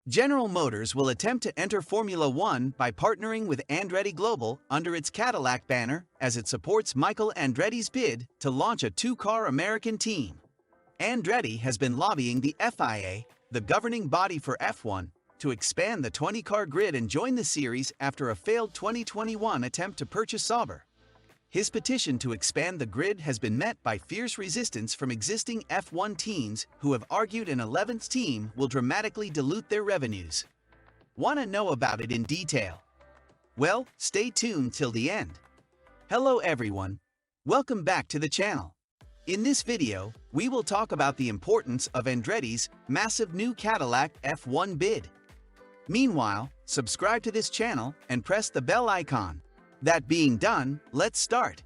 General Motors will attempt to enter Formula One by partnering with Andretti Global under its Cadillac banner as it supports Michael Andretti's bid to launch a two-car American team. Andretti has been lobbying the FIA, the governing body for F1, to expand the 20-car grid and join the series after a failed 2021 attempt to purchase Sauber. His petition to expand the grid has been met by fierce resistance from existing F1 teams who have argued an 11th team will dramatically dilute their revenues. Want to know about it in detail? Well, stay tuned till the end. Hello everyone. Welcome back to the channel. In this video, we will talk about the importance of Andretti's massive new Cadillac F1 bid. Meanwhile, subscribe to this channel and press the bell icon. That being done, let's start.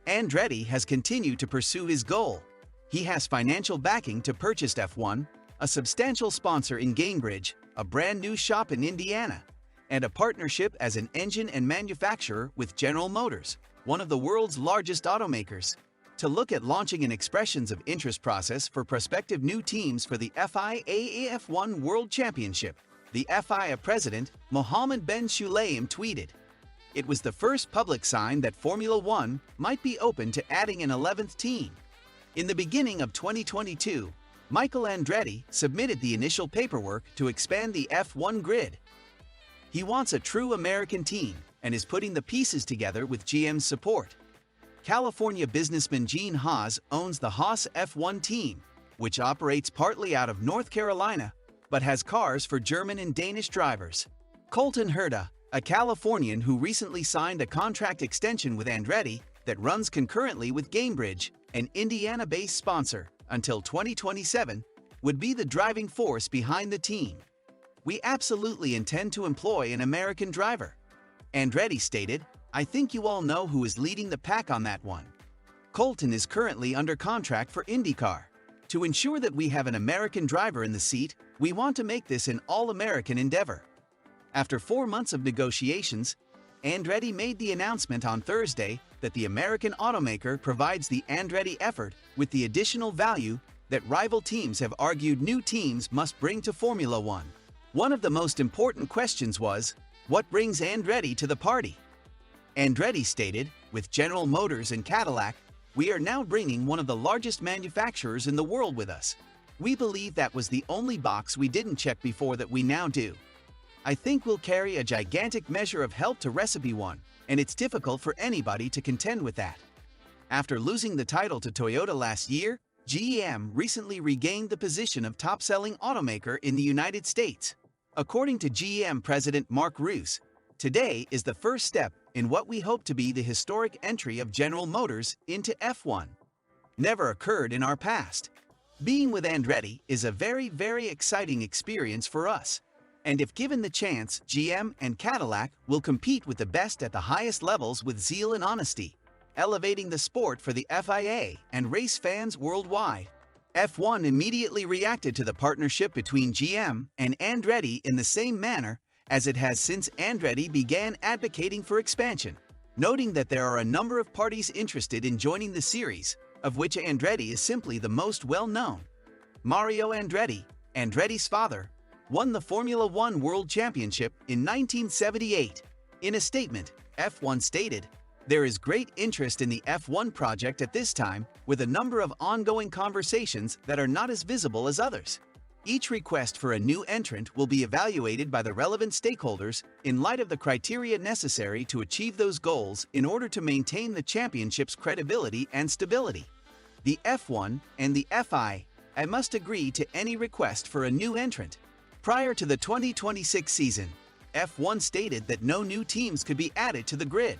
Andretti has continued to pursue his goal. He has financial backing to purchase F1, a substantial sponsor in Cambridge, a brand new shop in Indiana, and a partnership as an engine and manufacturer with General Motors, one of the world's largest automakers, to look at launching an expressions of interest process for prospective new teams for the FIA F1 World Championship. The FIA president, Mohammed Ben Sulayem, tweeted, "It was the first public sign that Formula One might be open to adding an 11th team." In the beginning of 2022, Michael Andretti submitted the initial paperwork to expand the F1 grid. He wants a true American team and is putting the pieces together with GM's support. California businessman Gene Haas owns the Haas F1 team, which operates partly out of North Carolina, but has cars for German and Danish drivers. Colton Herta, a Californian who recently signed a contract extension with Andretti that runs concurrently with Cambridge, an Indiana-based sponsor, until 2027, would be the driving force behind the team. "We absolutely intend to employ an American driver," Andretti stated. "I think you all know who is leading the pack on that one." Colton is currently under contract for IndyCar. "To ensure that we have an American driver in the seat, we want to make this an all-American endeavor." After 4 months of negotiations, Andretti made the announcement on Thursday that the American automaker provides the Andretti effort with the additional value that rival teams have argued new teams must bring to Formula One. One of the most important questions was, what brings Andretti to the party? Andretti stated, "With General Motors and Cadillac, we are now bringing one of the largest manufacturers in the world with us. We believe that was the only box we didn't check before that we now do. I think we'll carry a gigantic measure of help to Recipe One, and it's difficult for anybody to contend with that." After losing the title to Toyota last year, GM recently regained the position of top-selling automaker in the United States. According to GM President Mark Roos, "Today is the first step in what we hope to be the historic entry of General Motors into F1. Never occurred in our past. Being with Andretti is a very, very exciting experience for us. And if given the chance, GM and Cadillac will compete with the best at the highest levels with zeal and honesty, elevating the sport for the FIA and race fans worldwide." F1 immediately reacted to the partnership between GM and Andretti in the same manner as it has since Andretti began advocating for expansion, noting that there are a number of parties interested in joining the series, of which Andretti is simply the most well-known. Mario Andretti, Andretti's father, won the Formula One World Championship in 1978. In a statement, F1 stated, "There is great interest in the F1 project at this time, with a number of ongoing conversations that are not as visible as others. Each request for a new entrant will be evaluated by the relevant stakeholders in light of the criteria necessary to achieve those goals in order to maintain the championship's credibility and stability. The F1 and the FIA must agree to any request for a new entrant." Prior to the 2026 season, F1 stated that no new teams could be added to the grid.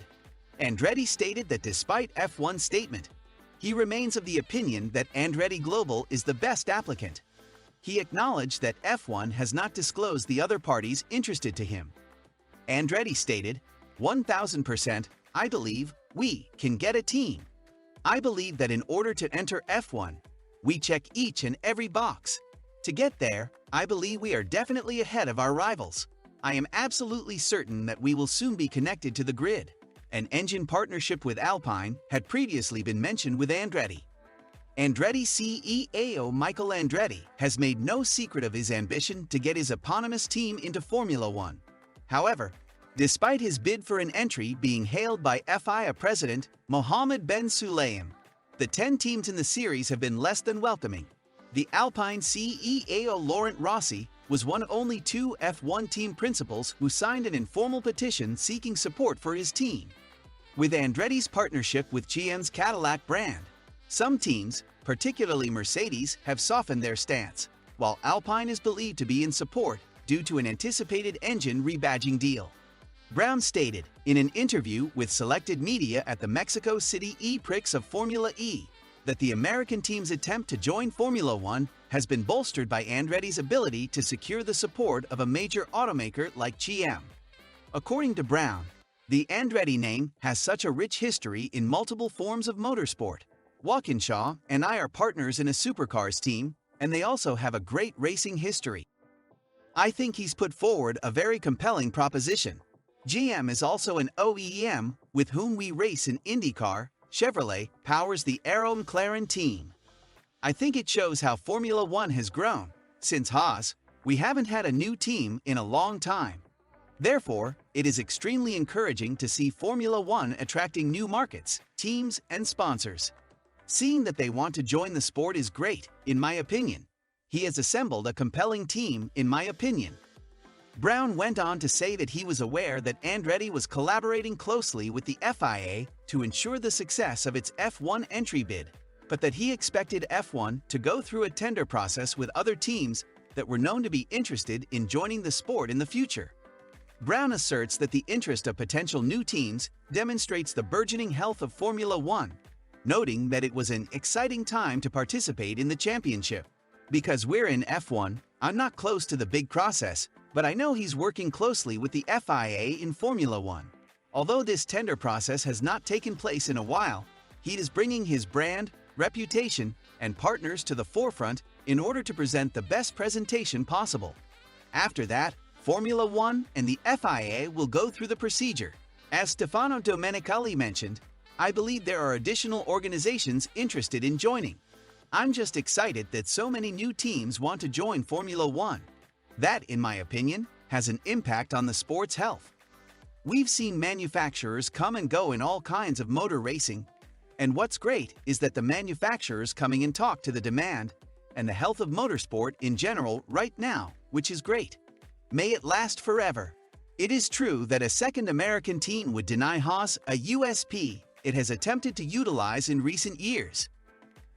Andretti stated that despite F1's statement, he remains of the opinion that Andretti Global is the best applicant. He acknowledged that F1 has not disclosed the other parties interested to him. Andretti stated, 1000%, "I believe we can get a team. I believe that in order to enter F1, we check each and every box. To get there, I believe we are definitely ahead of our rivals. I am absolutely certain that we will soon be connected to the grid." An engine partnership with Alpine had previously been mentioned with Andretti. Andretti CEO Michael Andretti has made no secret of his ambition to get his eponymous team into Formula One. However, despite his bid for an entry being hailed by FIA President Mohammed Ben Sulayem, the 10 teams in the series have been less than welcoming. The Alpine CEO Laurent Rossi was one of only 2 F1 team principals who signed an informal petition seeking support for his team. With Andretti's partnership with GM's Cadillac brand, some teams, particularly Mercedes, have softened their stance, while Alpine is believed to be in support due to an anticipated engine rebadging deal. Brown stated in an interview with selected media at the Mexico City E-Prix of Formula E that the American team's attempt to join Formula One has been bolstered by Andretti's ability to secure the support of a major automaker like GM. According to Brown, the Andretti name has such a rich history in multiple forms of motorsport. Walkinshaw and I are partners in a supercars team, and they also have a great racing history. I think he's put forward a very compelling proposition. GM is also an OEM with whom we race in IndyCar. Chevrolet powers the Arrow McLaren team. I think it shows how Formula One has grown. Since Haas, we haven't had a new team in a long time. Therefore, it is extremely encouraging to see Formula One attracting new markets, teams, and sponsors. Seeing that they want to join the sport is great, in my opinion. He has assembled a compelling team, in my opinion. Brown went on to say that he was aware that Andretti was collaborating closely with the FIA to ensure the success of its F1 entry bid, but that he expected F1 to go through a tender process with other teams that were known to be interested in joining the sport in the future. Brown asserts that the interest of potential new teams demonstrates the burgeoning health of Formula One, noting that it was an exciting time to participate in the championship. Because we're in F1, I'm not close to the big process, but I know he's working closely with the FIA in Formula One. Although this tender process has not taken place in a while, he is bringing his brand, reputation, and partners to the forefront in order to present the best presentation possible. After that, Formula One and the FIA will go through the procedure. As Stefano Domenicali mentioned, I believe there are additional organizations interested in joining. I'm just excited that so many new teams want to join Formula One. That, in my opinion, has an impact on the sport's health. We've seen manufacturers come and go in all kinds of motor racing, and what's great is that the manufacturers coming in talk to the demand and the health of motorsport in general right now, which is great. May it last forever. It is true that a second American team would deny Haas a USP it has attempted to utilize in recent years.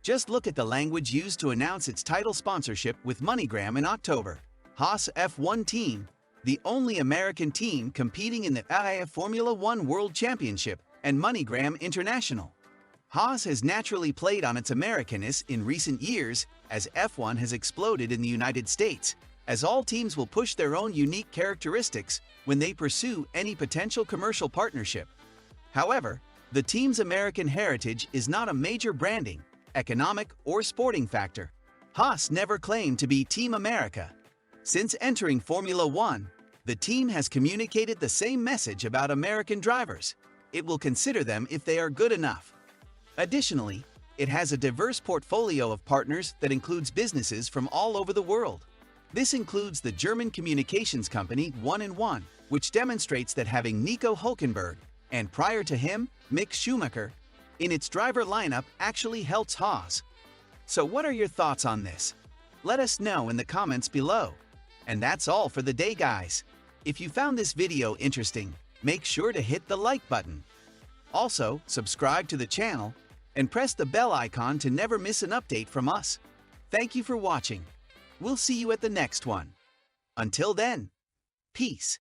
Just look at the language used to announce its title sponsorship with MoneyGram in October. Haas F1 team, the only American team competing in the FIA Formula One World Championship and MoneyGram International. Haas has naturally played on its Americanness in recent years as F1 has exploded in the United States, as all teams will push their own unique characteristics when they pursue any potential commercial partnership. However, the team's American heritage is not a major branding, economic, or sporting factor. Haas never claimed to be Team America. Since entering Formula One, the team has communicated the same message about American drivers. It will consider them if they are good enough. Additionally, it has a diverse portfolio of partners that includes businesses from all over the world. This includes the German communications company 1&1, which demonstrates that having Nico Hülkenberg, and prior to him, Mick Schumacher, in its driver lineup actually helps Haas. So what are your thoughts on this? Let us know in the comments below. And that's all for the day, guys. If you found this video interesting, make sure to hit the like button. Also, subscribe to the channel and press the bell icon to never miss an update from us. Thank you for watching. We'll see you at the next one. Until then, peace.